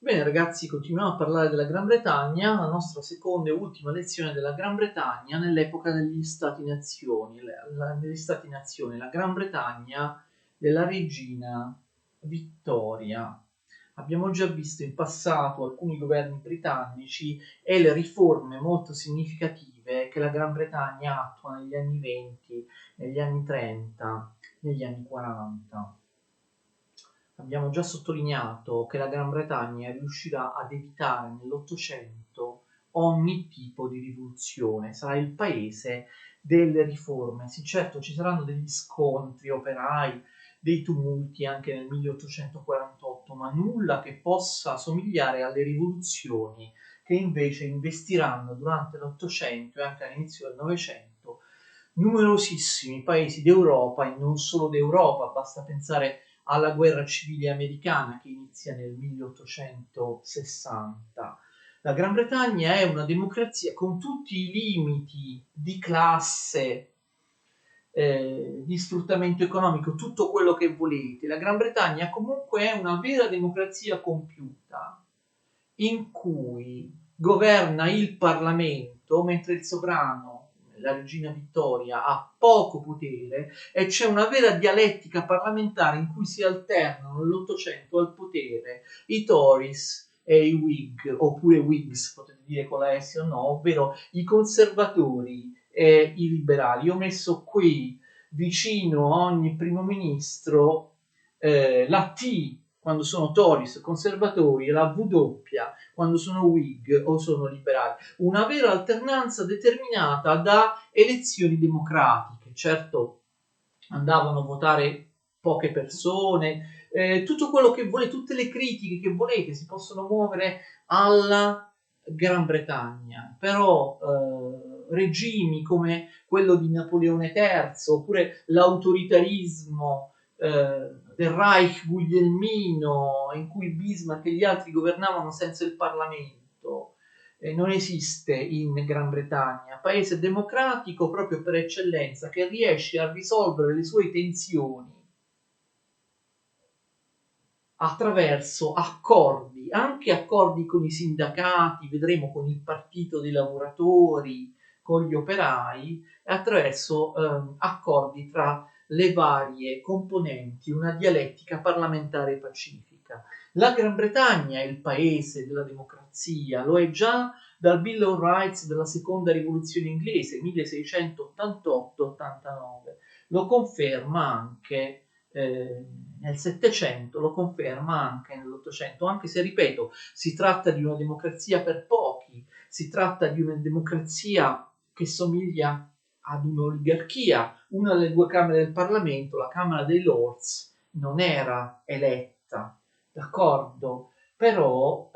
Bene ragazzi, continuiamo a parlare della Gran Bretagna, la nostra seconda e ultima lezione della Gran Bretagna nell'epoca degli Stati-Nazioni. Negli Stati-Nazioni, la Gran Bretagna della regina Vittoria. Abbiamo già visto in passato alcuni governi britannici e le riforme molto significative che la Gran Bretagna attua negli anni 20, negli anni 30, negli anni 40. Abbiamo già sottolineato che la Gran Bretagna riuscirà ad evitare nell'Ottocento ogni tipo di rivoluzione, sarà il paese delle riforme. Sì, certo, ci saranno degli scontri operai, dei tumulti anche nel 1848, ma nulla che possa somigliare alle rivoluzioni che invece investiranno durante l'Ottocento e anche all'inizio del Novecento numerosissimi paesi d'Europa e non solo d'Europa, basta pensare alla guerra civile americana che inizia nel 1860. La Gran Bretagna è una democrazia con tutti i limiti di classe, di sfruttamento economico, tutto quello che volete. La Gran Bretagna comunque è una vera democrazia compiuta in cui governa il Parlamento mentre il sovrano, la regina Vittoria, ha poco potere e c'è una vera dialettica parlamentare in cui si alternano nell'Ottocento al potere i Tories e i Whig, oppure Whigs, potete dire con la S o no, ovvero i conservatori e i liberali. Io ho messo qui vicino a ogni primo ministro la T quando sono Tories, conservatori, e la W quando sono Whig o sono liberali. Una vera alternanza determinata da elezioni democratiche. Certo, andavano a votare poche persone, tutto quello che volete, tutte le critiche che volete si possono muovere alla Gran Bretagna, però regimi come quello di Napoleone III oppure l'autoritarismo del Reich guglielmino in cui Bismarck e gli altri governavano senza il Parlamento non esiste in Gran Bretagna, paese democratico proprio per eccellenza che riesce a risolvere le sue tensioni attraverso accordi, anche accordi con i sindacati, vedremo con il partito dei lavoratori, con gli operai, e attraverso accordi tra le varie componenti, una dialettica parlamentare pacifica. La Gran Bretagna è il paese della democrazia, lo è già dal Bill of Rights della seconda rivoluzione inglese, 1688-89, lo conferma anche nel Settecento, lo conferma anche nell'Ottocento, anche se, ripeto, si tratta di una democrazia per pochi, si tratta di una democrazia che somiglia ad un'oligarchia. Una delle due camere del Parlamento, la Camera dei Lords, non era eletta, d'accordo? Però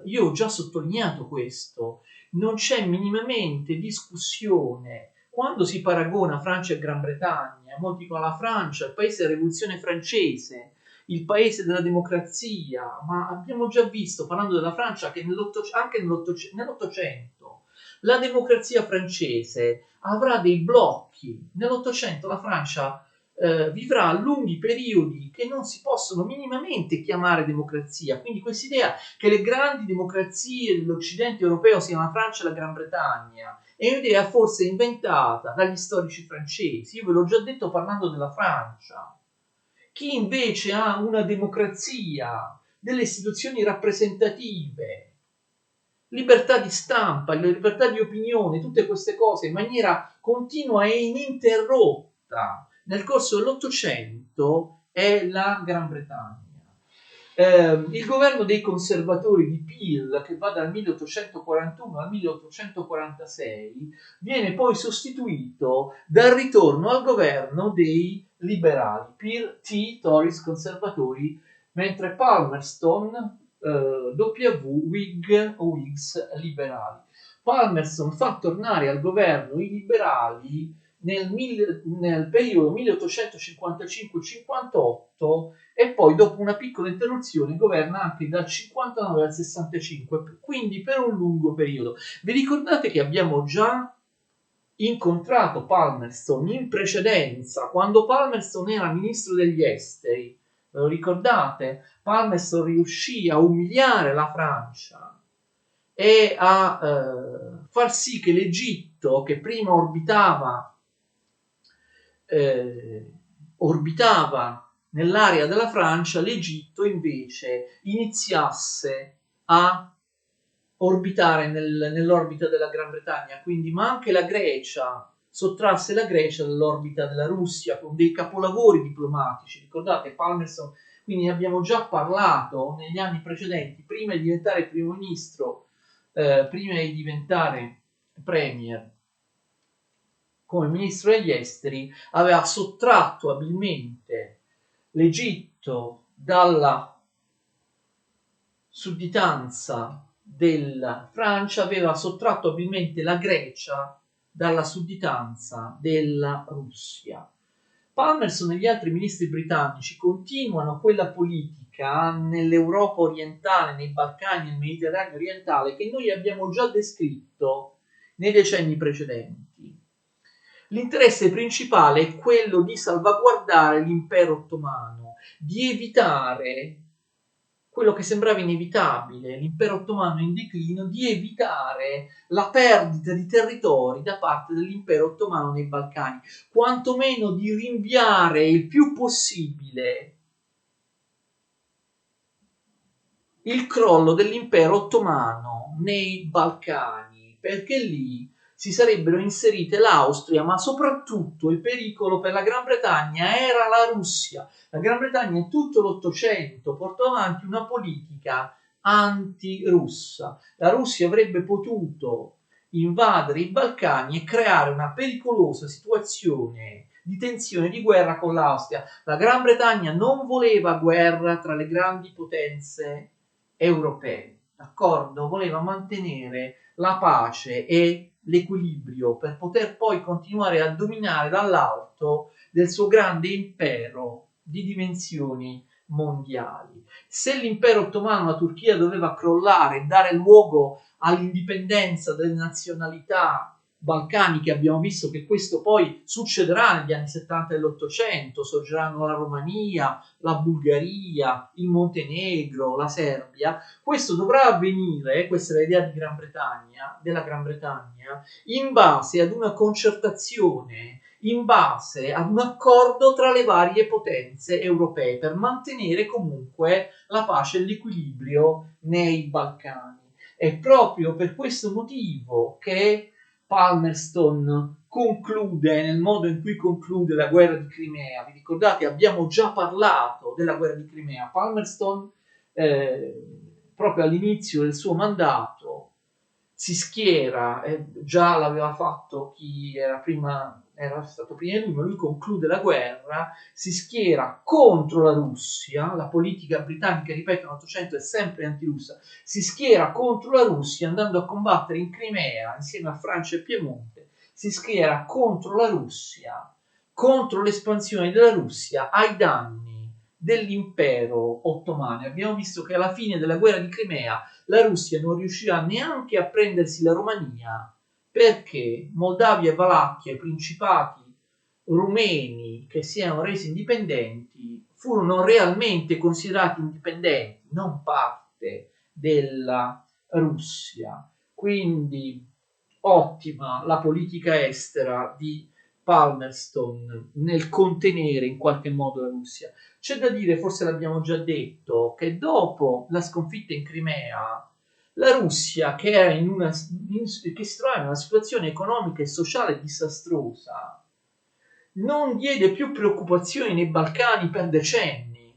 io ho già sottolineato questo, non c'è minimamente discussione quando si paragona Francia e Gran Bretagna. Molti dicono la Francia, il paese della rivoluzione francese, il paese della democrazia, ma abbiamo già visto, parlando della Francia, che anche nell'Ottocento la democrazia francese avrà dei blocchi. Nell'Ottocento la Francia vivrà lunghi periodi che non si possono minimamente chiamare democrazia. Quindi quest'idea che le grandi democrazie dell'Occidente europeo siano la Francia e la Gran Bretagna è un'idea forse inventata dagli storici francesi. Io ve l'ho già detto parlando della Francia. Chi invece ha una democrazia, delle istituzioni rappresentative, libertà di stampa, libertà di opinione, tutte queste cose in maniera continua e ininterrotta nel corso dell'Ottocento è la Gran Bretagna. Il governo dei conservatori di Peel, che va dal 1841 al 1846, viene poi sostituito dal ritorno al governo dei liberali, Peel T, Tories, conservatori, mentre Palmerston Whig o Whigs liberali. Palmerston fa tornare al governo i liberali nel periodo 1855-58 e poi dopo una piccola interruzione governa anche dal 59 al 65, quindi per un lungo periodo. Vi ricordate che abbiamo già incontrato Palmerston in precedenza, quando Palmerston era ministro degli esteri, Ve lo ricordate? Palmerston riuscì a umiliare la Francia e a far sì che l'Egitto, che prima orbitava nell'area della Francia, l'Egitto invece iniziasse a orbitare nell'orbita della Gran Bretagna, quindi, ma anche la Grecia, sottrasse la Grecia dall'orbita della Russia con dei capolavori diplomatici. Ricordate Palmerston, quindi ne abbiamo già parlato negli anni precedenti, prima di diventare primo ministro, prima di diventare premier, come ministro degli esteri, aveva sottratto abilmente l'Egitto dalla sudditanza della Francia, aveva sottratto abilmente la Grecia dalla sudditanza della Russia. Palmerston e gli altri ministri britannici continuano quella politica nell'Europa orientale, nei Balcani e nel Mediterraneo orientale che noi abbiamo già descritto nei decenni precedenti. L'interesse principale è quello di salvaguardare l'impero ottomano, di evitare quello che sembrava inevitabile, l'impero ottomano in declino, di evitare la perdita di territori da parte dell'impero ottomano nei Balcani, quantomeno di rinviare il più possibile il crollo dell'impero ottomano nei Balcani, perché lì si sarebbero inserite l'Austria, ma soprattutto il pericolo per la Gran Bretagna era la Russia. La Gran Bretagna in tutto l'Ottocento portò avanti una politica anti-russa. La Russia avrebbe potuto invadere i Balcani e creare una pericolosa situazione di tensione, di guerra con l'Austria. La Gran Bretagna non voleva guerra tra le grandi potenze europee, d'accordo? Voleva mantenere la pace e l'equilibrio per poter poi continuare a dominare dall'alto del suo grande impero di dimensioni mondiali. Se l'impero ottomano, la Turchia, doveva crollare e dare luogo all'indipendenza delle nazionalità balcaniche, abbiamo visto che questo poi succederà negli anni 70 dell'Ottocento, sorgeranno la Romania, la Bulgaria, il Montenegro, la Serbia. Questo dovrà avvenire, questa è l'idea di della Gran Bretagna, in base ad una concertazione, in base ad un accordo tra le varie potenze europee per mantenere comunque la pace e l'equilibrio nei Balcani. È proprio per questo motivo che Palmerston conclude nel modo in cui conclude la guerra di Crimea. Vi ricordate? Abbiamo già parlato della guerra di Crimea. Palmerston, proprio all'inizio del suo mandato, si schiera, già l'aveva fatto chi era stato prima di lui, ma lui conclude la guerra, si schiera contro la Russia, la politica britannica, ripeto, nell'Ottocento è sempre antirussa, si schiera contro la Russia andando a combattere in Crimea insieme a Francia e Piemonte, si schiera contro la Russia, contro l'espansione della Russia ai danni dell'impero ottomano. Abbiamo visto che alla fine della guerra di Crimea la Russia non riuscirà neanche a prendersi la Romania perché Moldavia e Valacchia, i principati rumeni che si erano resi indipendenti, furono realmente considerati indipendenti, non parte della Russia. Quindi ottima la politica estera di Palmerston nel contenere in qualche modo la Russia. C'è da dire, forse l'abbiamo già detto, che dopo la sconfitta in Crimea, la Russia, che si trovava in una situazione economica e sociale disastrosa, non diede più preoccupazioni nei Balcani per decenni,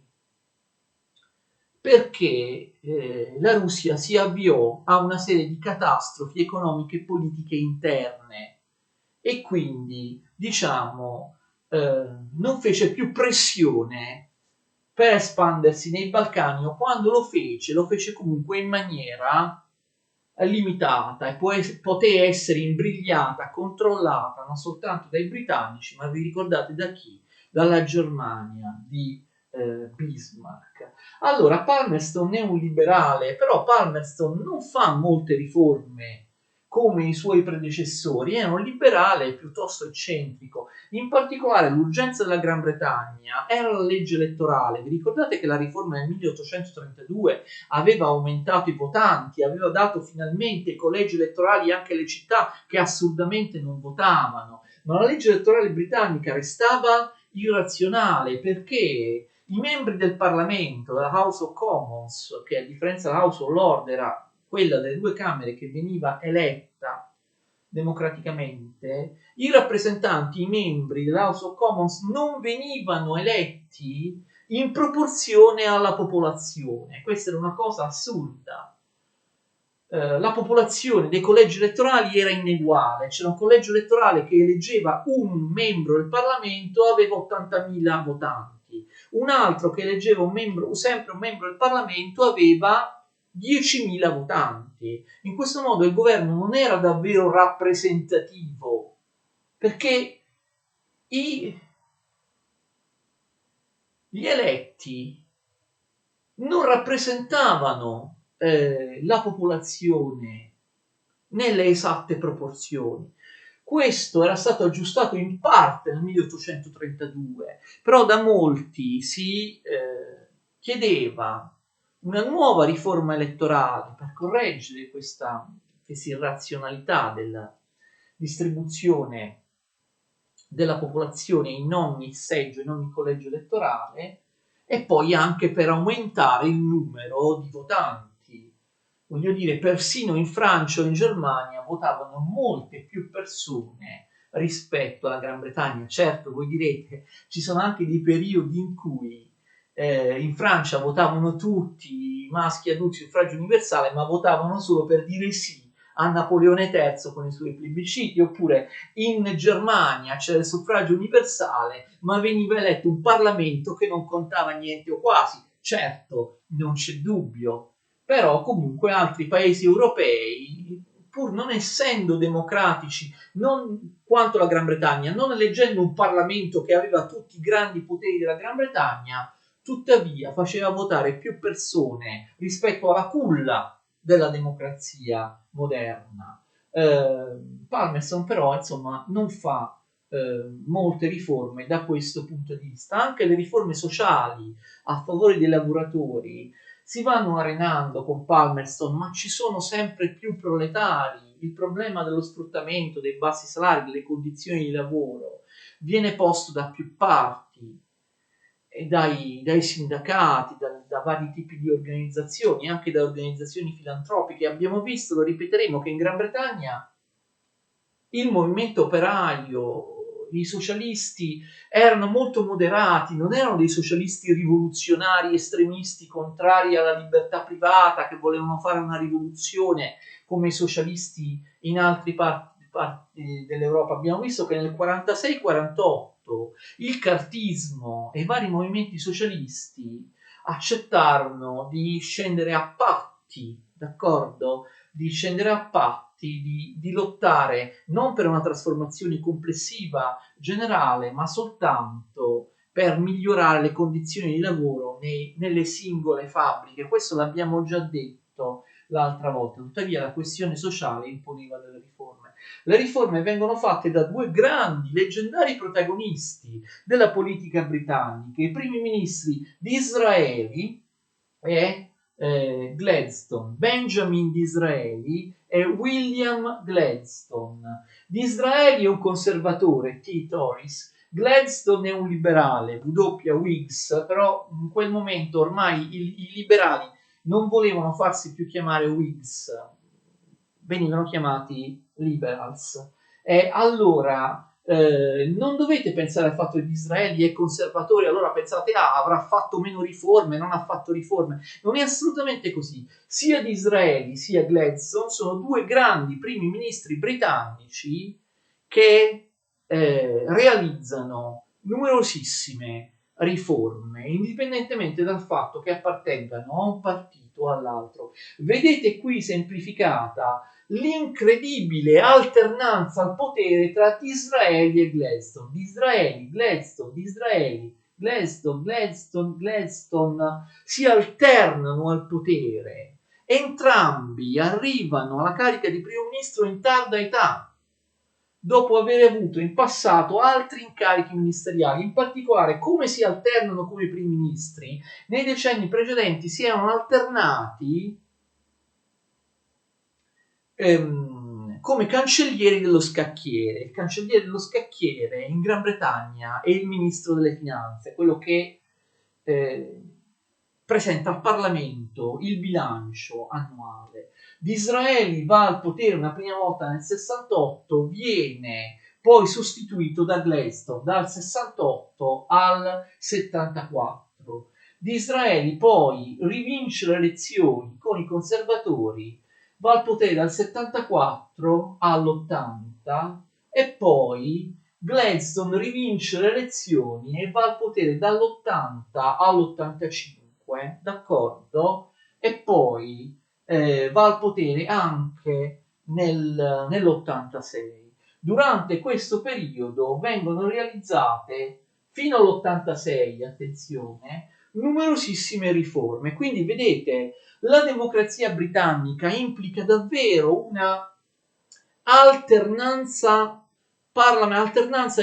perché la Russia si avviò a una serie di catastrofi economiche e politiche interne e quindi, diciamo, non fece più pressione per espandersi nei Balcani, o quando lo fece comunque in maniera limitata e poté essere imbrigliata, controllata non soltanto dai britannici, ma vi ricordate da chi? Dalla Germania di Bismarck. Allora, Palmerston è un liberale, però Palmerston non fa molte riforme come i suoi predecessori, era un liberale piuttosto eccentrico. In particolare l'urgenza della Gran Bretagna era la legge elettorale. Vi ricordate che la riforma del 1832 aveva aumentato i votanti, aveva dato finalmente i collegi elettorali anche alle città che assurdamente non votavano, ma la legge elettorale britannica restava irrazionale perché i membri del Parlamento, la House of Commons, che a differenza della House of Lords era quella delle due camere che veniva eletta democraticamente, i rappresentanti, i membri della House of Commons non venivano eletti in proporzione alla popolazione. Questa era una cosa assurda. La popolazione dei collegi elettorali era ineguale, c'era un collegio elettorale che eleggeva un membro del Parlamento, aveva 80.000 votanti, un altro che eleggeva sempre un membro del Parlamento aveva 10.000 votanti. In questo modo il governo non era davvero rappresentativo, perché gli eletti non rappresentavano la popolazione nelle esatte proporzioni. Questo era stato aggiustato in parte nel 1832, però da molti si chiedeva una nuova riforma elettorale per correggere questa irrazionalità della distribuzione della popolazione in ogni seggio, in ogni collegio elettorale, e poi anche per aumentare il numero di votanti. Voglio dire, persino in Francia o in Germania votavano molte più persone rispetto alla Gran Bretagna. Certo, voi direte, ci sono anche dei periodi in cui in Francia votavano tutti i maschi adulti suffragio universale, ma votavano solo per dire sì a Napoleone III con i suoi plebisciti, oppure in Germania c'era il suffragio universale, ma veniva eletto un Parlamento che non contava niente o quasi. Certo, non c'è dubbio, però comunque altri paesi europei, pur non essendo democratici, non quanto la Gran Bretagna, non eleggendo un Parlamento che aveva tutti i grandi poteri della Gran Bretagna, tuttavia faceva votare più persone rispetto alla culla della democrazia moderna. Palmerston però insomma non fa molte riforme da questo punto di vista. Anche le riforme sociali a favore dei lavoratori si vanno arenando con Palmerston, ma ci sono sempre più proletari. Il problema dello sfruttamento, dei bassi salari, delle condizioni di lavoro viene posto da più parti, e dai sindacati, da vari tipi di organizzazioni, anche da organizzazioni filantropiche. Abbiamo visto, lo ripeteremo, che in Gran Bretagna il movimento operaio, i socialisti erano molto moderati, non erano dei socialisti rivoluzionari, estremisti, contrari alla libertà privata, che volevano fare una rivoluzione come i socialisti in altre parti dell'Europa. Abbiamo visto che nel 46-48 il cartismo e i vari movimenti socialisti accettarono di scendere a patti, d'accordo? Di scendere a patti, di lottare non per una trasformazione complessiva generale, ma soltanto per migliorare le condizioni di lavoro nelle singole fabbriche. Questo l'abbiamo già detto l'altra volta, tuttavia la questione sociale imponeva delle riforme. Le riforme vengono fatte da due grandi, leggendari protagonisti della politica britannica, i primi ministri Disraeli e Gladstone, Benjamin Disraeli e William Gladstone. Disraeli è un conservatore, T. Tories, Gladstone è un liberale, W. Whigs, però in quel momento ormai i liberali non volevano farsi più chiamare Whigs, venivano chiamati liberals. E allora non dovete pensare al fatto che Disraeli è conservatore, allora pensate, avrà fatto meno riforme, non ha fatto riforme. Non è assolutamente così. Sia Disraeli sia Gladstone sono due grandi primi ministri britannici che realizzano numerosissime riforme, indipendentemente dal fatto che appartengano a un partito o all'altro. Vedete qui semplificata l'incredibile alternanza al potere tra Disraeli e Gladstone. Disraeli, Gladstone, Disraeli, Gladstone, Gladstone, Gladstone si alternano al potere Entrambi arrivano alla carica di primo ministro in tarda età, dopo aver avuto in passato altri incarichi ministeriali. In particolare, come si alternano come primi ministri, nei decenni precedenti si erano alternati come cancellieri dello scacchiere. Il cancelliere dello scacchiere in Gran Bretagna è il ministro delle finanze, quello che presenta al Parlamento il bilancio annuale. Disraeli va al potere una prima volta nel 68, viene poi sostituito da Gladstone dal 68 al 74. Disraeli poi rivince le elezioni con i conservatori, va al potere dal 74 all'80 e poi Gladstone rivince le elezioni e va al potere dall'80 all'85, d'accordo? E poi va al potere anche nell'86. Durante questo periodo vengono realizzate, fino all'86, attenzione, numerosissime riforme. Quindi vedete, la democrazia britannica implica davvero una alternanza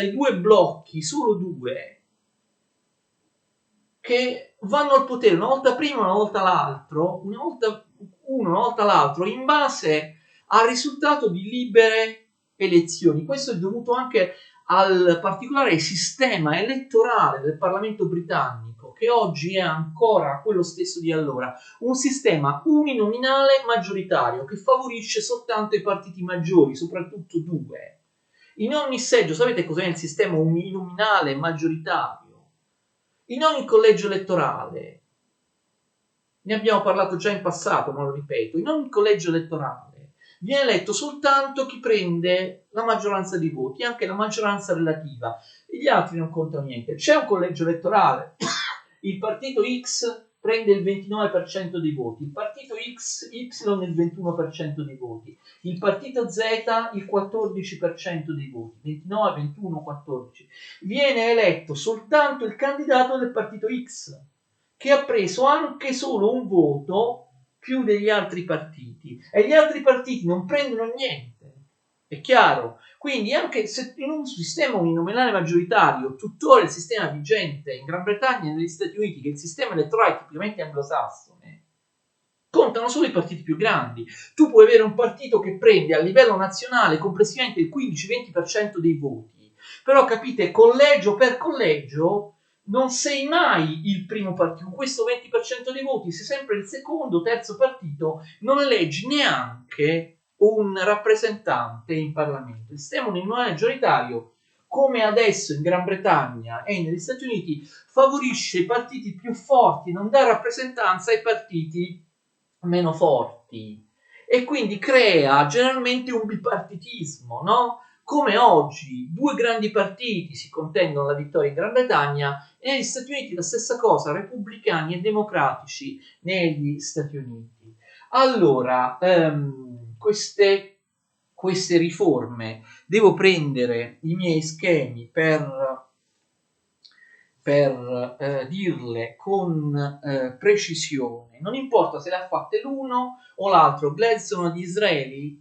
di due blocchi, solo due, che vanno al potere una volta prima, una volta l'altro, una volta uno, una volta l'altro, in base al risultato di libere elezioni. Questo è dovuto anche al particolare sistema elettorale del Parlamento britannico, che oggi è ancora quello stesso di allora, un sistema uninominale maggioritario che favorisce soltanto i partiti maggiori, soprattutto due. In ogni seggio, sapete cos'è il sistema uninominale maggioritario? In ogni collegio elettorale, ne abbiamo parlato già in passato, ma lo ripeto, in ogni collegio elettorale viene eletto soltanto chi prende la maggioranza dei voti, anche la maggioranza relativa, e gli altri non contano niente. C'è un collegio elettorale, il partito X prende il 29% dei voti, il partito XY il 21% dei voti, il partito Z il 14% dei voti, 29, 21, 14. Viene eletto soltanto il candidato del partito X, che ha preso anche solo un voto più degli altri partiti, e gli altri partiti non prendono niente, è chiaro? Quindi anche se in un sistema uninominale maggioritario, tuttora il sistema vigente in Gran Bretagna e negli Stati Uniti, che è il sistema elettorale tipicamente anglosassone, contano solo i partiti più grandi. Tu puoi avere un partito che prende a livello nazionale complessivamente il 15-20% dei voti, però capite, collegio per collegio non sei mai il primo partito, con questo 20% dei voti sei sempre il secondo, terzo partito, non eleggi neanche un rappresentante in Parlamento. Il sistema uninominale maggioritario, come adesso in Gran Bretagna e negli Stati Uniti, favorisce i partiti più forti, non dà rappresentanza ai partiti meno forti, e quindi crea generalmente un bipartitismo, no? Come oggi due grandi partiti si contendono la vittoria in Gran Bretagna, e negli Stati Uniti la stessa cosa, repubblicani e democratici negli Stati Uniti. Allora, queste riforme, devo prendere i miei schemi per dirle con precisione, non importa se le ha fatte l'uno o l'altro, Gladstone o Disraeli.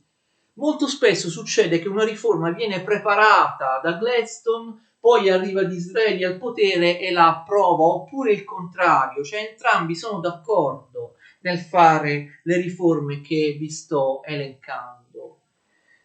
Molto spesso succede che una riforma viene preparata da Gladstone, poi arriva Disraeli al potere e la approva, oppure il contrario, cioè entrambi sono d'accordo nel fare le riforme che vi sto elencando.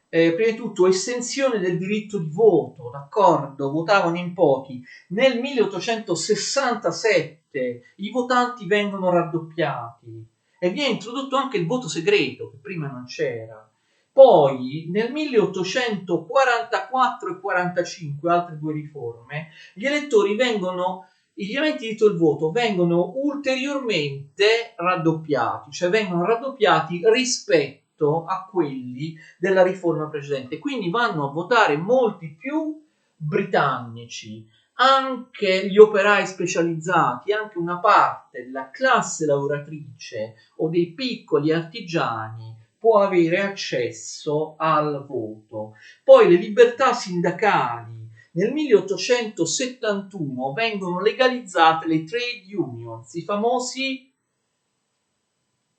Prima di tutto, estensione del diritto di voto, d'accordo, votavano in pochi. Nel 1867 i votanti vengono raddoppiati e viene introdotto anche il voto segreto, che prima non c'era. Poi nel 1844 e 45, altre due riforme, gli elettori vengono, gli aventi diritto al voto vengono ulteriormente raddoppiati, cioè vengono raddoppiati rispetto a quelli della riforma precedente. Quindi vanno a votare molti più britannici, anche gli operai specializzati, anche una parte della classe lavoratrice o dei piccoli artigiani può avere accesso al voto. Poi le libertà sindacali. Nel 1871 vengono legalizzate le trade unions, i famosi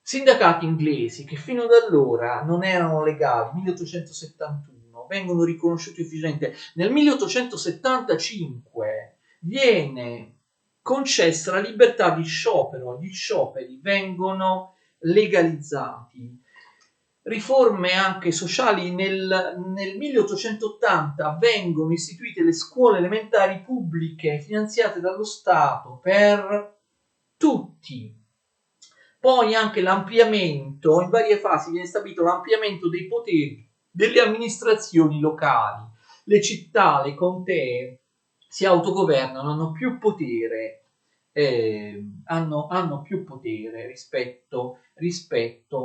Sindacati inglesi che fino ad allora non erano legali, 1871, vengono riconosciuti ufficialmente. Nel 1875 viene concessa la libertà di sciopero, gli scioperi vengono legalizzati. Riforme anche sociali nel 1880 vengono istituite le scuole elementari pubbliche finanziate dallo Stato per tutti. Poi anche l'ampliamento, in varie fasi viene stabilito l'ampliamento dei poteri delle amministrazioni locali. Le città, le contee si autogovernano, hanno più potere, hanno più potere rispetto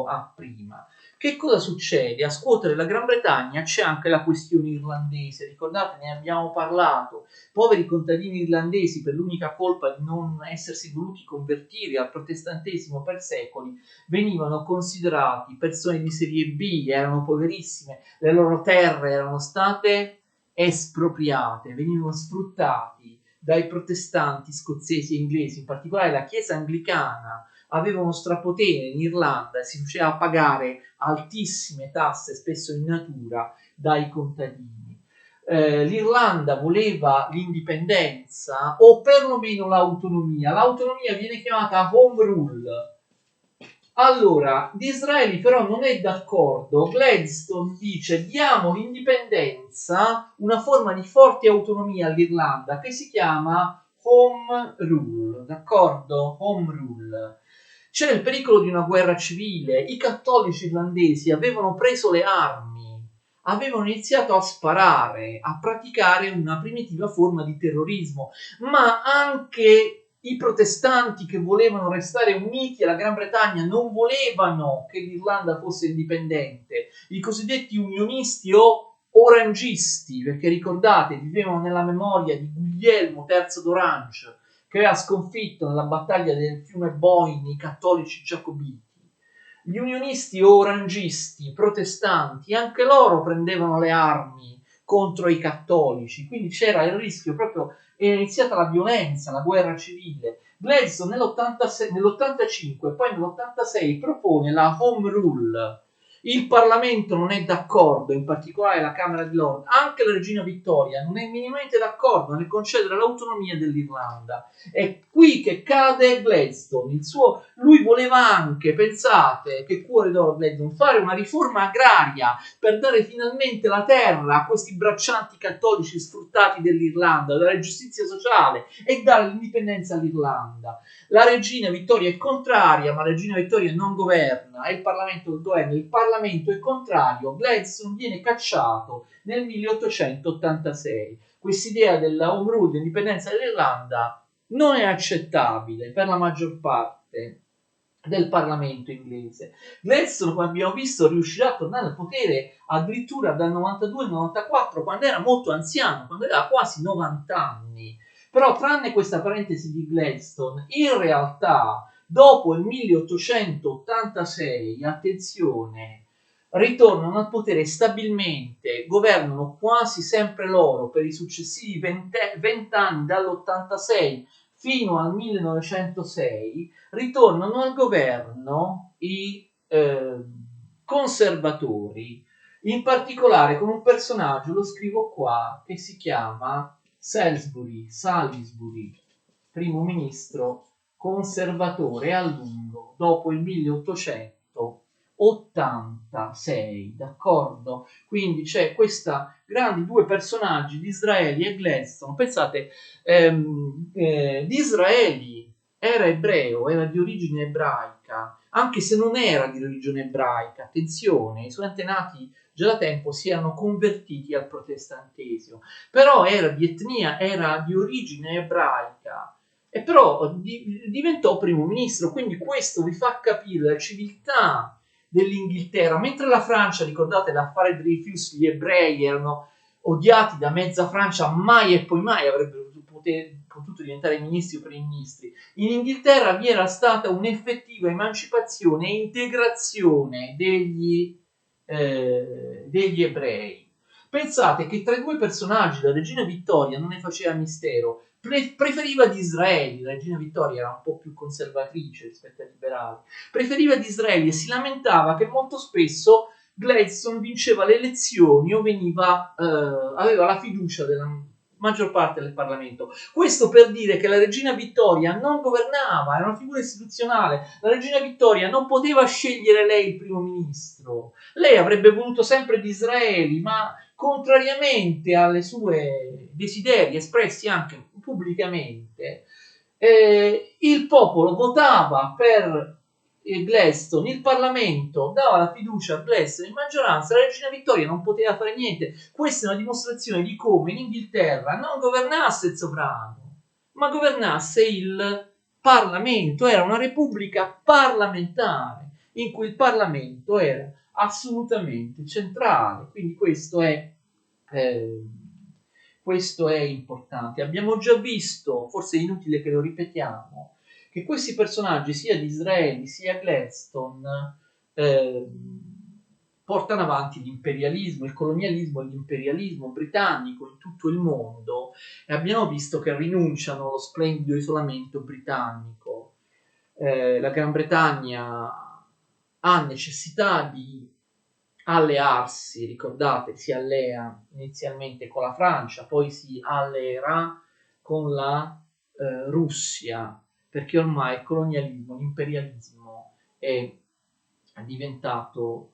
a prima. Che cosa succede? A scuotere la Gran Bretagna c'è anche la questione irlandese, ricordate, ne abbiamo parlato. Poveri contadini irlandesi, per l'unica colpa di non essersi voluti convertire al protestantesimo per secoli, venivano considerati persone di serie B, erano poverissime, le loro terre erano state espropriate, venivano sfruttati dai protestanti scozzesi e inglesi, in particolare la Chiesa anglicana aveva uno strapotere in Irlanda e si faceva pagare altissime tasse, spesso in natura, dai contadini. L'Irlanda voleva l'indipendenza o perlomeno l'autonomia. L'autonomia viene chiamata Home Rule. Allora, Disraeli però non è d'accordo. Gladstone dice diamo l'indipendenza, una forma di forte autonomia all'Irlanda che si chiama Home Rule, d'accordo? Home Rule. C'era il pericolo di una guerra civile, i cattolici irlandesi avevano preso le armi, avevano iniziato a sparare, a praticare una primitiva forma di terrorismo, ma anche i protestanti che volevano restare uniti alla Gran Bretagna non volevano che l'Irlanda fosse indipendente, i cosiddetti unionisti o orangisti, perché ricordate, vivevano nella memoria di Guglielmo III d'Orange, che aveva sconfitto nella battaglia del fiume Boyne i cattolici giacobiti. Gli unionisti o orangisti, protestanti, anche loro prendevano le armi contro i cattolici, quindi c'era il rischio proprio, era iniziata la violenza, la guerra civile. Gladstone nell'85 e poi nell'86 propone la Home Rule. Il Parlamento non è d'accordo, in particolare la Camera di Lord, anche la regina Vittoria non è minimamente d'accordo nel concedere l'autonomia dell'Irlanda. È qui che cade Gladstone. Lui voleva anche, pensate, che cuore d'oro Gladstone, fare una riforma agraria per dare finalmente la terra a questi braccianti cattolici sfruttati dell'Irlanda, dare giustizia sociale e dare l'indipendenza all'Irlanda. La regina Vittoria è contraria, ma la regina Vittoria non governa, è il Parlamento che governa, il Parlamento è contrario, Gladstone viene cacciato nel 1886. Quest'idea della Home Rule, dell'indipendenza dell'Irlanda, non è accettabile per la maggior parte del Parlamento inglese. Gladstone, come abbiamo visto, riuscirà a tornare al potere addirittura dal 92 al 94, quando era molto anziano, quando aveva quasi 90 anni. Però, tranne questa parentesi di Gladstone, in realtà, dopo il 1886, attenzione, ritornano al potere stabilmente, governano quasi sempre loro per i successivi 20 anni, dall'86 fino al 1906, ritornano al governo i conservatori, in particolare con un personaggio, lo scrivo qua, che si chiama Salisbury, primo ministro conservatore a lungo dopo il 1886, d'accordo? Quindi c'è questa grandi due personaggi, Disraeli e Gladstone. Pensate, Disraeli era ebreo, era di origine ebraica, anche se non era di religione ebraica, attenzione, i suoi antenati già da tempo si erano convertiti al protestantesimo, però era di etnia, era di origine ebraica, e però diventò primo ministro, quindi questo vi fa capire la civiltà dell'Inghilterra, mentre la Francia, ricordate l'affare Dreyfus, gli ebrei erano odiati da mezza Francia, mai e poi mai avrebbero potuto diventare ministri o primi ministri. In Inghilterra vi era stata un'effettiva emancipazione e integrazione degli ebrei. Pensate che tra i due personaggi la regina Vittoria non ne faceva mistero, preferiva Disraeli. La regina Vittoria era un po' più conservatrice rispetto ai liberali, preferiva Disraeli e si lamentava che molto spesso Gladstone vinceva le elezioni o aveva la fiducia della maggior parte del Parlamento. Questo per dire che la regina Vittoria non governava, era una figura istituzionale. La regina Vittoria non poteva scegliere lei il primo ministro. Lei avrebbe voluto sempre Disraeli, ma contrariamente alle sue desideri espressi anche pubblicamente, il popolo votava per Gladstone, il Parlamento dava la fiducia a Gladstone in maggioranza, la regina Vittoria non poteva fare niente. Questa è una dimostrazione di come in Inghilterra non governasse il sovrano, ma governasse il Parlamento. Era una repubblica parlamentare in cui il Parlamento era assolutamente centrale. Quindi questo è importante. Abbiamo già visto, forse è inutile che lo ripetiamo, che questi personaggi, sia Disraeli sia Gladstone, portano avanti l'imperialismo, il colonialismo e l'imperialismo britannico in tutto il mondo, e abbiamo visto che rinunciano allo splendido isolamento britannico. La Gran Bretagna ha necessità di allearsi, ricordate, si allea inizialmente con la Francia, poi si alleerà con la Russia, perché ormai il colonialismo, l'imperialismo è diventato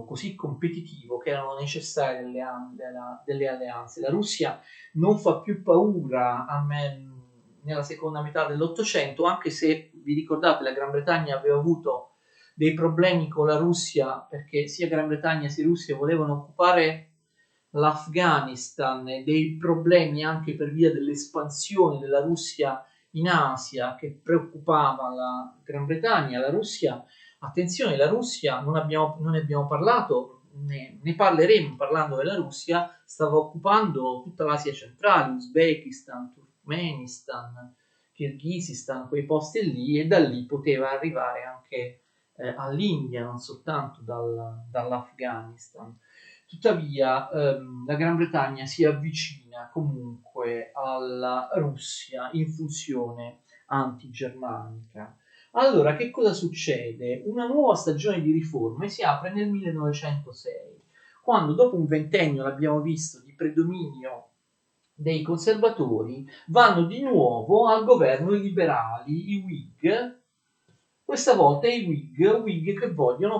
così competitivo che erano necessarie delle alleanze. La Russia non fa più paura a me nella seconda metà dell'Ottocento, anche se vi ricordate la Gran Bretagna aveva avuto dei problemi con la Russia, perché sia Gran Bretagna sia Russia volevano occupare l'Afghanistan, e dei problemi anche per via dell'espansione della Russia in Asia che preoccupava la Gran Bretagna. La Russia, attenzione, la Russia, non ne abbiamo parlato, ne parleremo parlando della Russia, stava occupando tutta l'Asia centrale, Uzbekistan, Turkmenistan, Kirghizistan, quei posti lì, e da lì poteva arrivare anche all'India, non soltanto dall'Afghanistan. Tuttavia la Gran Bretagna si avvicina comunque alla Russia in funzione antigermanica. Allora, che cosa succede? Una nuova stagione di riforme si apre nel 1906, quando dopo un ventennio, l'abbiamo visto, di predominio dei conservatori, vanno di nuovo al governo i liberali, i Whig. Questa volta i Whig che vogliono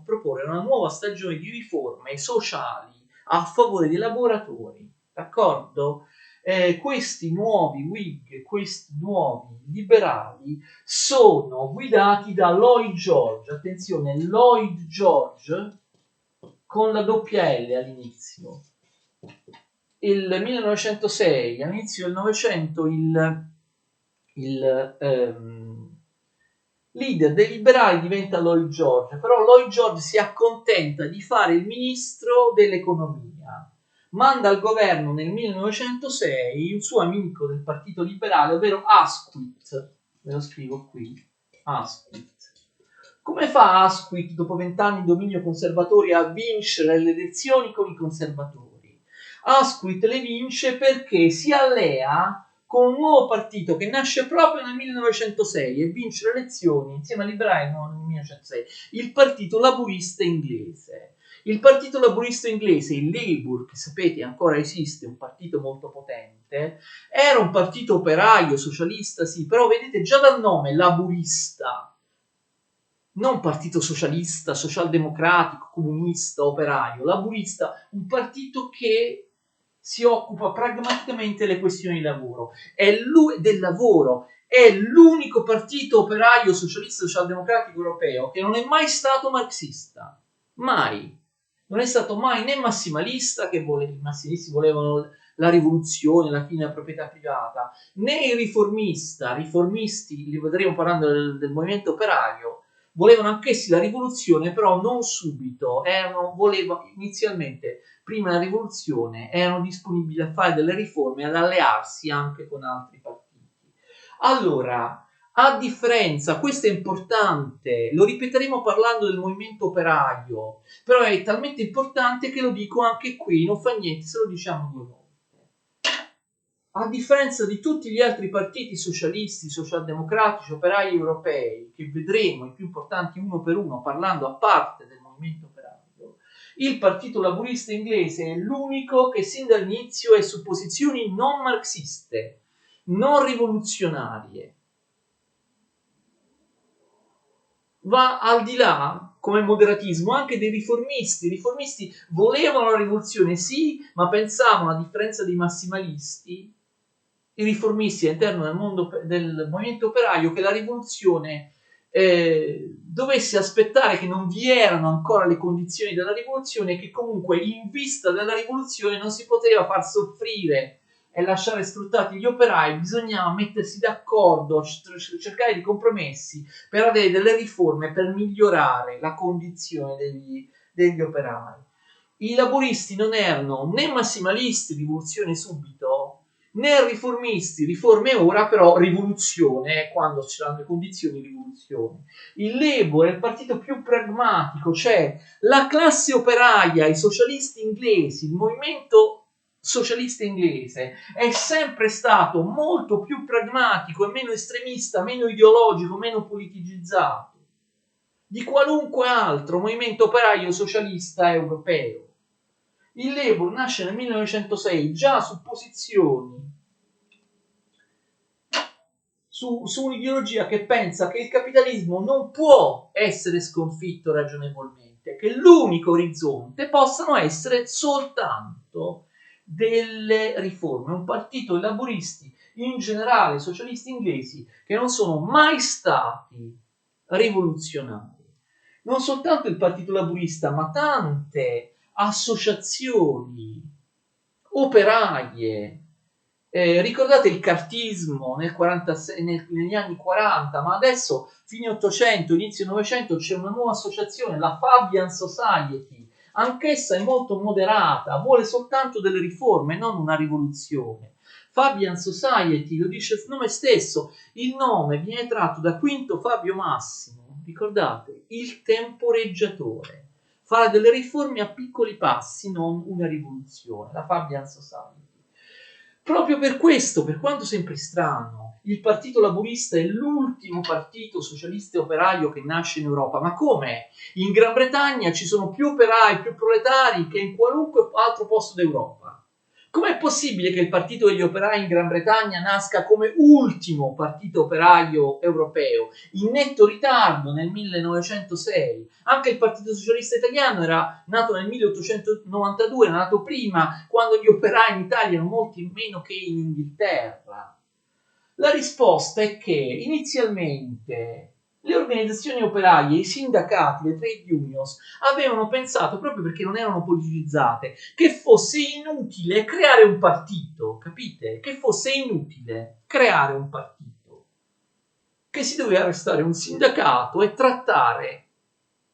proporre una nuova stagione di riforme sociali a favore dei lavoratori, d'accordo? Questi nuovi Whig, questi nuovi liberali sono guidati da Lloyd George, attenzione, Lloyd George con la doppia L all'inizio. Il 1906, all'inizio del Novecento, il leader dei liberali diventa Lloyd George, però Lloyd George si accontenta di fare il ministro dell'economia. Manda al governo nel 1906 il suo amico del partito liberale, ovvero Asquith. Ve lo scrivo qui, Asquith. Come fa Asquith, dopo 20 anni di dominio conservatore, a vincere le elezioni con i conservatori? Asquith le vince perché si allea con un nuovo partito che nasce proprio nel 1906 e vince le elezioni insieme ai liberali nel 1906, il Partito Laburista Inglese. Il Partito Laburista Inglese, il Labour, che sapete ancora esiste, un partito molto potente, era un partito operaio, socialista, sì, però vedete già dal nome, laburista, non partito socialista, socialdemocratico, comunista, operaio, laburista, un partito che si occupa pragmaticamente delle questioni del lavoro. È l'unico partito operaio, socialista, socialdemocratico europeo che non è mai stato marxista. Mai. Non è stato mai né massimalista, i massimisti volevano la rivoluzione, la fine della proprietà privata, né il riformisti, li vedremo parlando del movimento operaio, volevano anch'essi la rivoluzione, però non subito, inizialmente, prima della rivoluzione, erano disponibili a fare delle riforme, ad allearsi anche con altri partiti. Allora, A differenza, questo è importante, lo ripeteremo parlando del movimento operaio, però è talmente importante che lo dico anche qui, non fa niente se lo diciamo 2 volte. A differenza di tutti gli altri partiti socialisti, socialdemocratici, operai europei, che vedremo i più importanti uno per uno parlando a parte del movimento operaio, il Partito Laburista inglese è l'unico che sin dall'inizio è su posizioni non marxiste, non rivoluzionarie. Va al di là, come moderatismo, anche dei riformisti. I riformisti volevano la rivoluzione, sì, ma pensavano, a differenza dei massimalisti, i riformisti all'interno del mondo del movimento operaio, che la rivoluzione dovesse aspettare che non vi erano ancora le condizioni della rivoluzione, e che comunque in vista della rivoluzione non si poteva far soffrire e lasciare sfruttati gli operai, bisognava mettersi d'accordo, cercare di compromessi per avere delle riforme per migliorare la condizione degli operai. I laburisti non erano né massimalisti, rivoluzione subito, né riformisti, riforme ora, però rivoluzione, quando ci saranno le condizioni, rivoluzione. Il Labour è il partito più pragmatico, cioè la classe operaia, i socialisti inglesi, il movimento socialista inglese è sempre stato molto più pragmatico e meno estremista, meno ideologico, meno politicizzato di qualunque altro movimento operaio socialista europeo. Il Labour nasce nel 1906 già su posizioni, su un'ideologia che pensa che il capitalismo non può essere sconfitto ragionevolmente, che l'unico orizzonte possano essere soltanto delle riforme. Un partito di laburisti, in generale socialisti inglesi, che non sono mai stati rivoluzionari. Non soltanto il Partito Laburista, ma tante associazioni operaie. Ricordate il cartismo nel 46, negli anni 40, ma adesso, fine 800, inizio 900, c'è una nuova associazione, la Fabian Society, anch'essa è molto moderata, vuole soltanto delle riforme, non una rivoluzione. Fabian Society, lo dice il nome stesso, il nome viene tratto da Quinto Fabio Massimo, ricordate, il temporeggiatore. Fare delle riforme a piccoli passi, non una rivoluzione, la Fabian Society. Proprio per questo, per quanto sempre strano, il Partito Laburista è l'ultimo partito socialista e operaio che nasce in Europa. Ma come? In Gran Bretagna ci sono più operai, più proletari che in qualunque altro posto d'Europa. Com'è possibile che il Partito degli Operai in Gran Bretagna nasca come ultimo partito operaio europeo, in netto ritardo nel 1906? Anche il Partito Socialista Italiano era nato nel 1892, era nato prima, quando gli operai in Italia erano molti meno che in Inghilterra. La risposta è che inizialmente le organizzazioni operaie, i sindacati, le trade unions avevano pensato, proprio perché non erano politicizzate, che fosse inutile creare un partito, capite? Che fosse inutile creare un partito, che si doveva restare un sindacato e trattare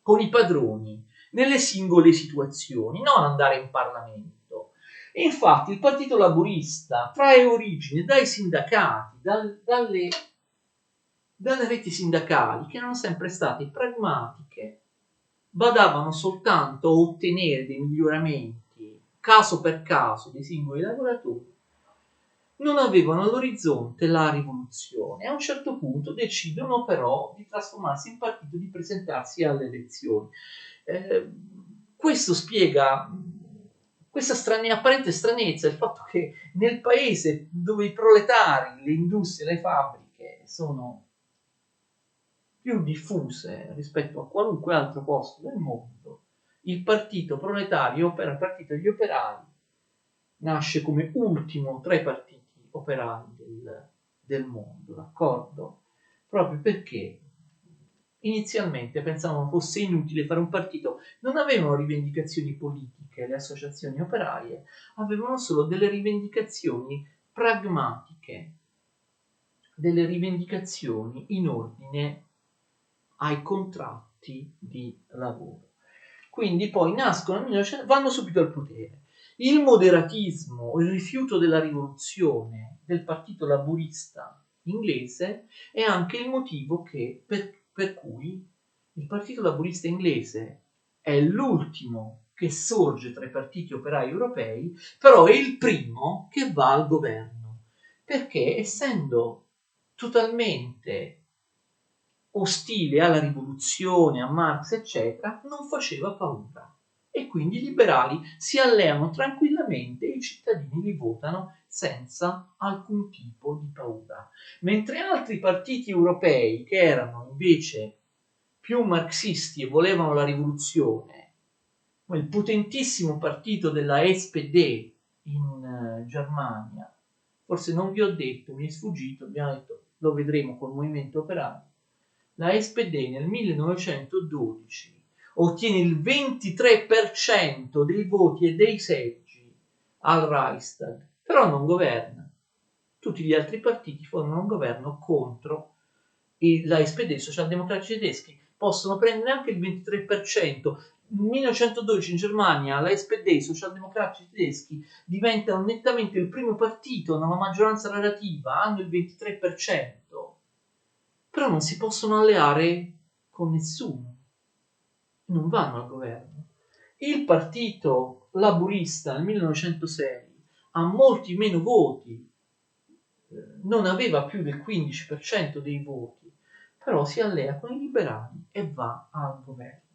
con i padroni nelle singole situazioni, non andare in Parlamento. E infatti il Partito Laburista trae origine dai sindacati, dalle reti sindacali, che erano sempre state pragmatiche, badavano soltanto a ottenere dei miglioramenti caso per caso dei singoli lavoratori, non avevano all'orizzonte la rivoluzione. A un certo punto decidono però di trasformarsi in partito, di presentarsi alle elezioni. Questo spiega questa apparente stranezza, il fatto che nel paese dove i proletari, le industrie, le fabbriche sono più diffuse rispetto a qualunque altro posto del mondo, il partito proletario, il partito degli operai, nasce come ultimo tra i partiti operai del mondo, d'accordo? Proprio perché inizialmente pensavano fosse inutile fare un partito, non avevano rivendicazioni politiche, le associazioni operaie avevano solo delle rivendicazioni pragmatiche, delle rivendicazioni in ordine ai contratti di lavoro. Quindi poi nascono, vanno subito al potere. Il moderatismo, il rifiuto della rivoluzione del Partito Laburista inglese è anche il motivo per cui il Partito Laburista inglese è l'ultimo che sorge tra i partiti operai europei, però è il primo che va al governo, perché essendo totalmente ostile alla rivoluzione, a Marx, eccetera, non faceva paura. E quindi i liberali si alleano tranquillamente e i cittadini li votano senza alcun tipo di paura. Mentre altri partiti europei che erano invece più marxisti e volevano la rivoluzione, come il potentissimo partito della SPD in Germania, forse non vi ho detto, mi è sfuggito, abbiamo detto, lo vedremo col movimento operaio, la SPD nel 1912 ottiene il 23% dei voti e dei seggi al Reichstag, però non governa. Tutti gli altri partiti formano un governo contro la SPD, i socialdemocratici tedeschi possono prendere anche il 23%. Nel 1912 in Germania la SPD, i socialdemocratici tedeschi, diventano nettamente il primo partito nella maggioranza relativa, hanno il 23%, però non si possono alleare con nessuno, non vanno al governo. Il partito laburista nel 1906 ha molti meno voti, non aveva più del 15% dei voti, però si allea con i liberali e va al governo.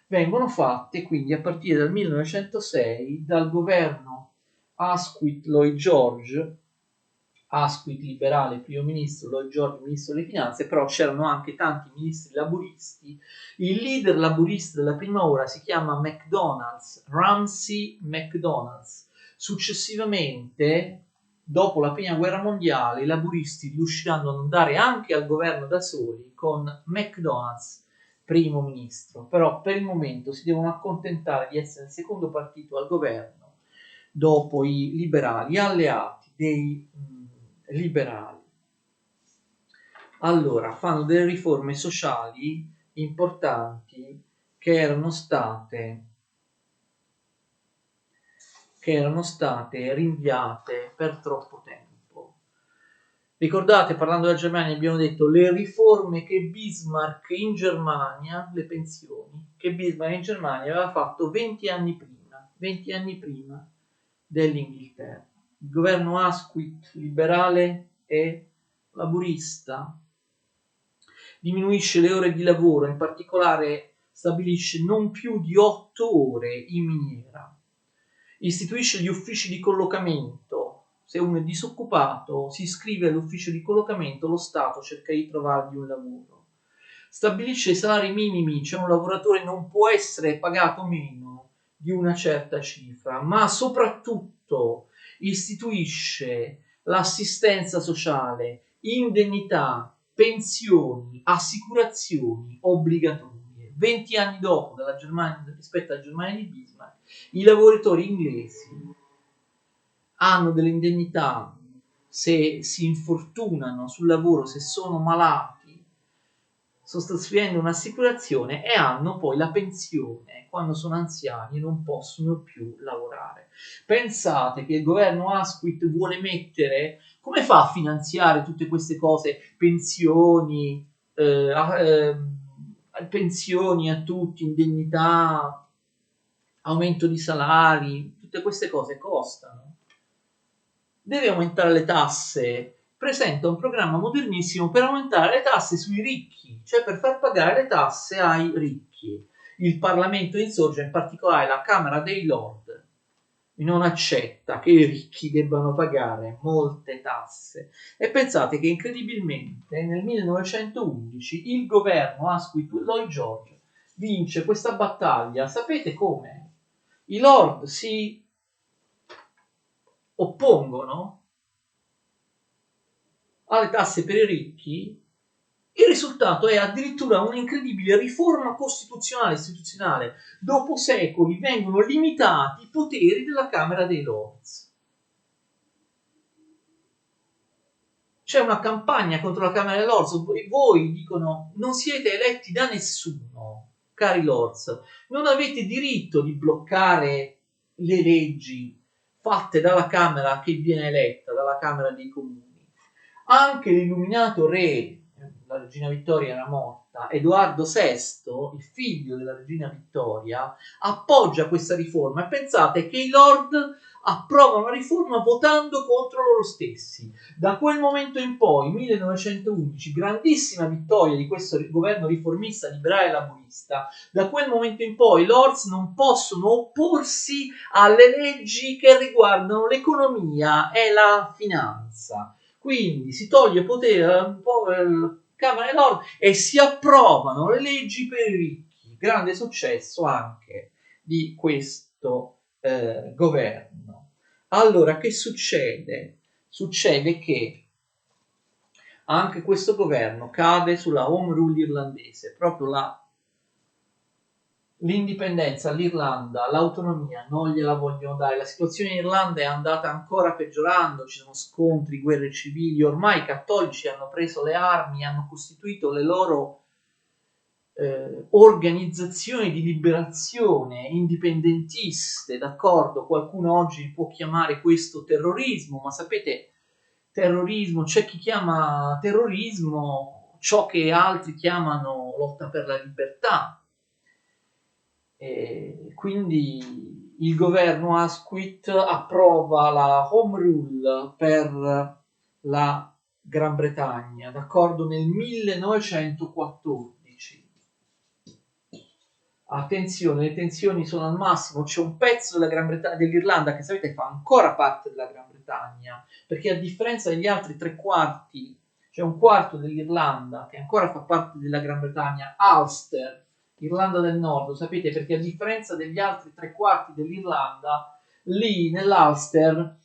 Vengono fatte quindi a partire dal 1906 dal governo Asquith Lloyd George, Asquith liberale primo ministro, Lloyd George ministro delle finanze, però c'erano anche tanti ministri laburisti. Il leader laburista della prima ora si chiama McDonald's, Ramsay McDonald's. Successivamente, dopo la prima guerra mondiale, i laburisti riusciranno ad andare anche al governo da soli con McDonald's primo ministro, però per il momento si devono accontentare di essere il secondo partito al governo dopo i liberali, alleati dei liberali. Allora, fanno delle riforme sociali importanti che erano state rinviate per troppo tempo. Ricordate, parlando della Germania, abbiamo detto le riforme che Bismarck in Germania, le pensioni, che Bismarck in Germania aveva fatto 20 anni prima dell'Inghilterra. Il governo Asquith, liberale e laburista, diminuisce le ore di lavoro, in particolare stabilisce non più di 8 ore in miniera, istituisce gli uffici di collocamento. Se uno è disoccupato, si iscrive all'ufficio di collocamento, lo Stato cerca di trovargli un lavoro. Stabilisce i salari minimi, cioè un lavoratore non può essere pagato meno di una certa cifra, ma soprattutto istituisce l'assistenza sociale, indennità, pensioni, assicurazioni obbligatorie. 20 anni dopo dalla Germania, rispetto alla Germania di Bismarck, i lavoratori inglesi hanno delle indennità se si infortunano sul lavoro, se sono malati, sottoscrivendo un'assicurazione, e hanno poi la pensione quando sono anziani e non possono più lavorare. Pensate che il governo Asquith vuole mettere, come fa a finanziare tutte queste cose, pensioni, pensioni a tutti, indennità, aumento di salari, tutte queste cose costano. Deve aumentare le tasse, presenta un programma modernissimo per aumentare le tasse sui ricchi, cioè per far pagare le tasse ai ricchi. Il Parlamento insorge, in particolare la Camera dei Lord, non accetta che i ricchi debbano pagare molte tasse. E pensate che incredibilmente nel 1911 il governo Asquith Lloyd George vince questa battaglia. Sapete come? I Lord si oppongono alle tasse per i ricchi. Il risultato è addirittura un'incredibile riforma costituzionale e istituzionale. Dopo secoli vengono limitati i poteri della Camera dei Lords. C'è una campagna contro la Camera dei Lords. Voi dicono non siete eletti da nessuno, cari Lords. Non avete diritto di bloccare le leggi fatte dalla Camera che viene eletta, dalla Camera dei Comuni. Anche l'illuminato re, la regina Vittoria era morta, Edoardo VI, il figlio della regina Vittoria, appoggia questa riforma, e pensate che i lord approvano la riforma votando contro loro stessi. Da quel momento in poi, 1911, grandissima vittoria di questo governo riformista, liberale e laburista, da quel momento in poi i lords non possono opporsi alle leggi che riguardano l'economia e la finanza. Quindi si toglie potere alla Camera dei Lord e si approvano le leggi per i ricchi. Grande successo anche di questo governo. Allora, che succede? Succede che anche questo governo cade sulla home rule irlandese, proprio l'indipendenza all'Irlanda, l'autonomia non gliela vogliono dare. La situazione in Irlanda è andata ancora peggiorando, ci sono scontri, guerre civili, ormai i cattolici hanno preso le armi, hanno costituito le loro organizzazioni di liberazione indipendentiste, d'accordo? Qualcuno oggi può chiamare questo terrorismo, ma sapete, terrorismo, c'è chi chiama terrorismo ciò che altri chiamano lotta per la libertà. E quindi il governo Asquith approva la home rule per la Gran Bretagna, d'accordo, nel 1914. Attenzione, le tensioni sono al massimo, c'è un pezzo della Gran Bretagna, dell'Irlanda, che sapete fa ancora parte della Gran Bretagna, perché a differenza degli altri tre quarti, c'è un quarto dell'Irlanda che ancora fa parte della Gran Bretagna, Ulster, Irlanda del Nord, sapete, perché a differenza degli altri tre quarti dell'Irlanda, lì nell'Ulster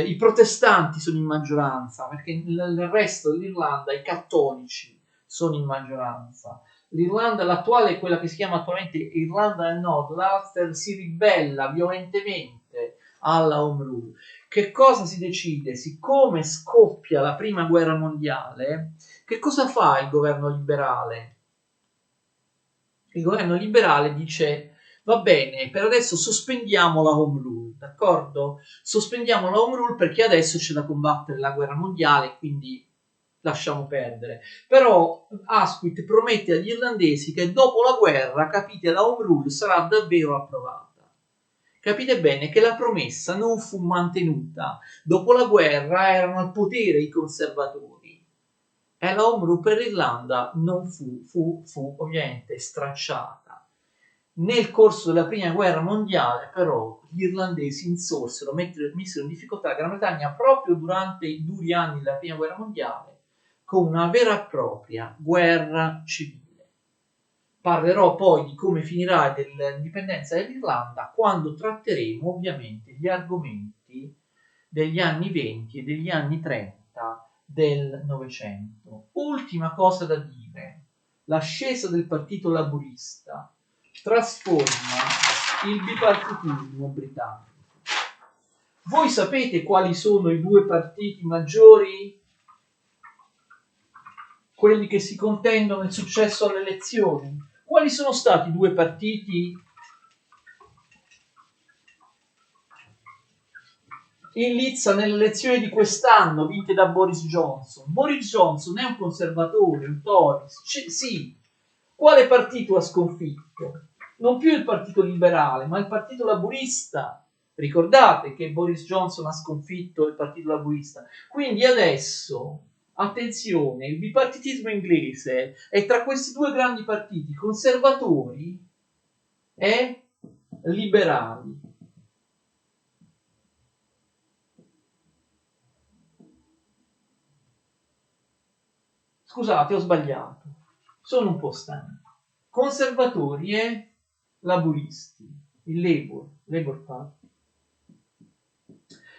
i protestanti sono in maggioranza, perché nel resto dell'Irlanda i cattolici sono in maggioranza. L'Irlanda, l'attuale, quella che si chiama attualmente Irlanda del Nord, l'Ulster, si ribella violentemente alla Home Rule. Che cosa si decide? Siccome scoppia la prima guerra mondiale, che cosa fa il governo liberale? Il governo liberale dice: va bene, per adesso sospendiamo la Home Rule, d'accordo? Sospendiamo la Home Rule perché adesso c'è da combattere la guerra mondiale, quindi lasciamo perdere. Però Asquith promette agli irlandesi che dopo la guerra, capite, la Home Rule sarà davvero approvata. Capite bene che la promessa non fu mantenuta. Dopo la guerra erano al potere i conservatori e la Home Rule per l'Irlanda non fu ovviamente stracciata. Nel corso della prima guerra mondiale, però, gli irlandesi insorsero, misero in difficoltà la Gran Bretagna proprio durante i duri anni della prima guerra mondiale, con una vera e propria guerra civile. Parlerò poi di come finirà l'indipendenza dell'Irlanda quando tratteremo ovviamente gli argomenti degli anni 20 e degli anni 30 del Novecento. Ultima cosa da dire: l'ascesa del partito laburista trasforma il bipartitismo britannico. Voi sapete quali sono i due partiti maggiori? Quelli che si contendono il successo alle elezioni. Quali sono stati i due partiti in lizza nelle elezioni di quest'anno vinte da Boris Johnson? Boris Johnson è un conservatore, un Tories, sì. Quale partito ha sconfitto? Non più il partito liberale, ma il partito laburista. Ricordate che Boris Johnson ha sconfitto il partito laburista. Quindi adesso, attenzione, il bipartitismo inglese è tra questi due grandi partiti, conservatori e liberali. Scusate, ho sbagliato. Sono un po' stanco. Conservatori e laburisti, il Labour Party.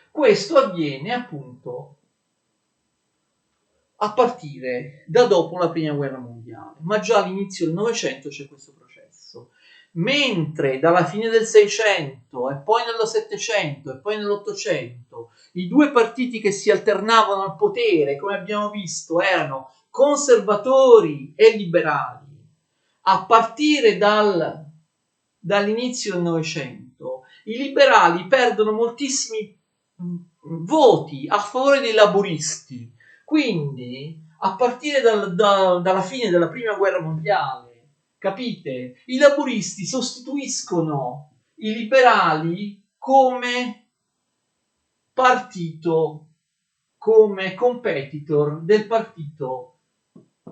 Questo avviene appunto a partire da dopo la prima guerra mondiale, ma già all'inizio del Novecento c'è questo processo. Mentre dalla fine del Seicento e poi nello Settecento e poi nell'Ottocento i due partiti che si alternavano al potere, come abbiamo visto, erano conservatori e liberali, a partire dall'inizio del Novecento i liberali perdono moltissimi voti a favore dei laburisti. Quindi, a partire dalla fine della prima guerra mondiale, capite, i laburisti sostituiscono i liberali come partito, come competitor del partito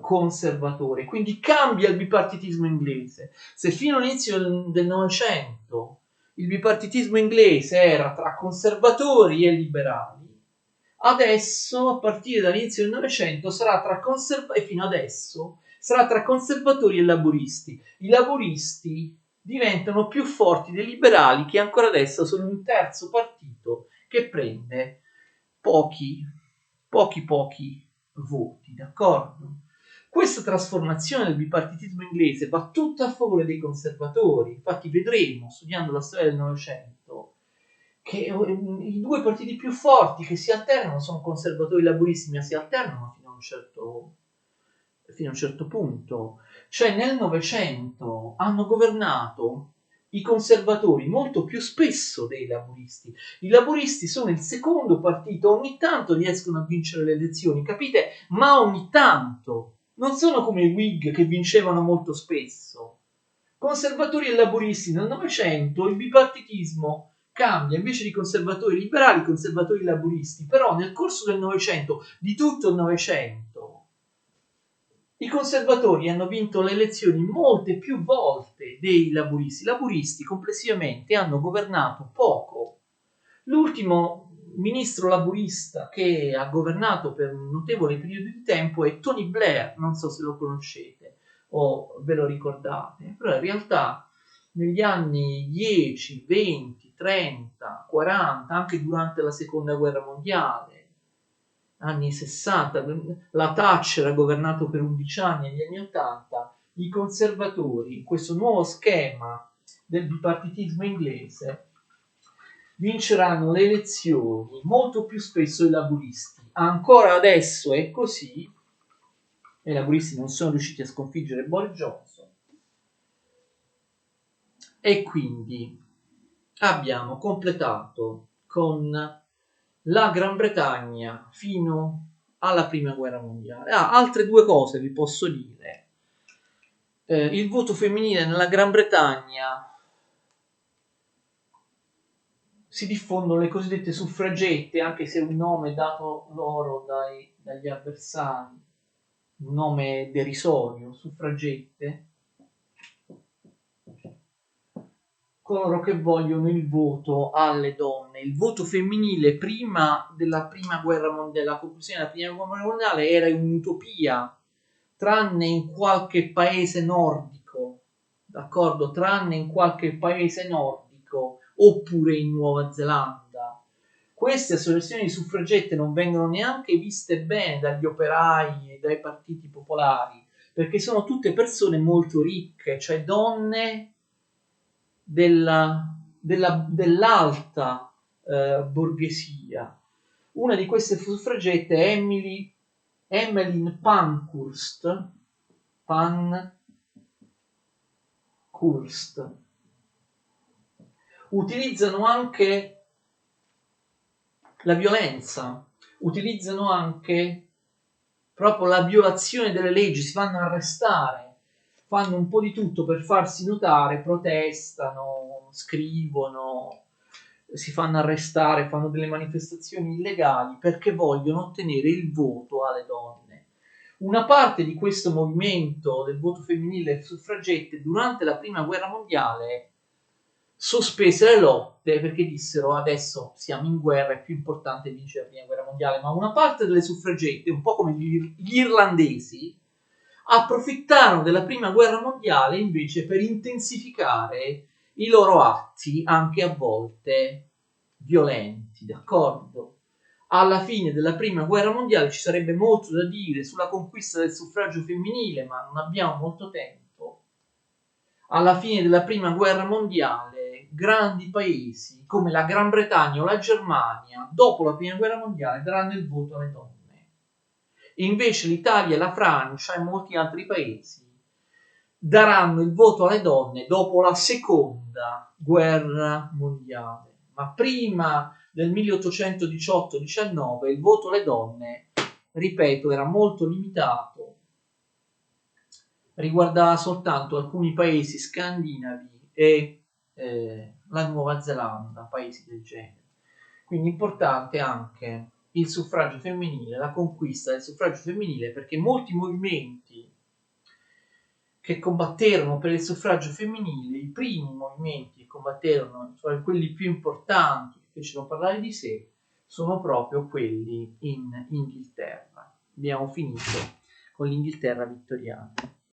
conservatore. Quindi cambia il bipartitismo inglese. Se fino all'inizio del Novecento il bipartitismo inglese era tra conservatori e liberali, adesso, a partire dall'inizio del Novecento, sarà tra e fino adesso sarà tra conservatori e laburisti. I laburisti diventano più forti dei liberali, che ancora adesso sono un terzo partito che prende pochi voti, d'accordo? Questa trasformazione del bipartitismo inglese va tutta a favore dei conservatori. Infatti vedremo, studiando la storia del Novecento, che i due partiti più forti che si alternano sono conservatori e laburisti, ma si alternano fino a un certo punto. Cioè nel Novecento hanno governato i conservatori molto più spesso dei laburisti. I laburisti sono il secondo partito, ogni tanto riescono a vincere le elezioni, capite? Ma ogni tanto. Non sono come i Whig che vincevano molto spesso. Conservatori e laburisti nel Novecento, il bipartitismo cambia, invece di conservatori liberali, conservatori laburisti, però nel corso del Novecento, di tutto il Novecento, i conservatori hanno vinto le elezioni molte più volte dei laburisti. I laburisti complessivamente hanno governato poco. L'ultimo ministro laburista che ha governato per un notevole periodo di tempo è Tony Blair, non so se lo conoscete o ve lo ricordate, però in realtà negli anni 10, 20, 30, 40, anche durante la seconda guerra mondiale, anni 60, la Thatcher ha governato per 11 anni, negli anni 80, i conservatori, in questo nuovo schema del bipartitismo inglese, vinceranno le elezioni molto più spesso i laburisti. Ancora adesso è così, e i laburisti non sono riusciti a sconfiggere Boris Johnson, e quindi abbiamo completato con la Gran Bretagna fino alla prima guerra mondiale. Altre due cose vi posso dire. Il voto femminile nella Gran Bretagna, si diffondono le cosiddette suffragette, anche se è un nome dato loro dagli avversari, un nome derisorio, suffragette, coloro che vogliono il voto alle donne. Il voto femminile prima della prima guerra mondiale, la conclusione della prima guerra mondiale, era un'utopia, tranne in qualche paese nordico, d'accordo? Tranne in qualche paese nordico, oppure in Nuova Zelanda. Queste associazioni di suffragette non vengono neanche viste bene dagli operai e dai partiti popolari, perché sono tutte persone molto ricche, cioè donne dell'alta borghesia. Una di queste suffragette è Emmeline Pankhurst. Utilizzano anche la violenza, utilizzano anche proprio la violazione delle leggi, si fanno arrestare, fanno un po' di tutto per farsi notare, protestano, scrivono, si fanno arrestare, fanno delle manifestazioni illegali perché vogliono ottenere il voto alle donne. Una parte di questo movimento del voto femminile suffragette durante la prima guerra mondiale sospese le lotte perché dissero: adesso siamo in guerra, è più importante vincere la prima guerra mondiale. Ma una parte delle suffragette, un po' come gli irlandesi, approfittarono della prima guerra mondiale invece per intensificare i loro atti, anche a volte violenti, d'accordo? Alla fine della prima guerra mondiale ci sarebbe molto da dire sulla conquista del suffragio femminile, ma non abbiamo molto tempo. Alla fine della prima guerra mondiale, grandi paesi come la Gran Bretagna o la Germania, dopo la prima guerra mondiale, daranno il voto alle donne. Invece l'Italia, la Francia e molti altri paesi daranno il voto alle donne dopo la seconda guerra mondiale. Ma prima del 1818-19 il voto alle donne ripeto, era molto limitato, riguardava soltanto alcuni paesi scandinavi e la Nuova Zelanda, paesi del genere. Quindi importante anche il suffragio femminile, la conquista del suffragio femminile, perché molti movimenti che combatterono per il suffragio femminile, i primi movimenti che combatterono, cioè quelli più importanti, che fecero parlare di sé, sono proprio quelli in Inghilterra. Abbiamo finito con l'Inghilterra vittoriana.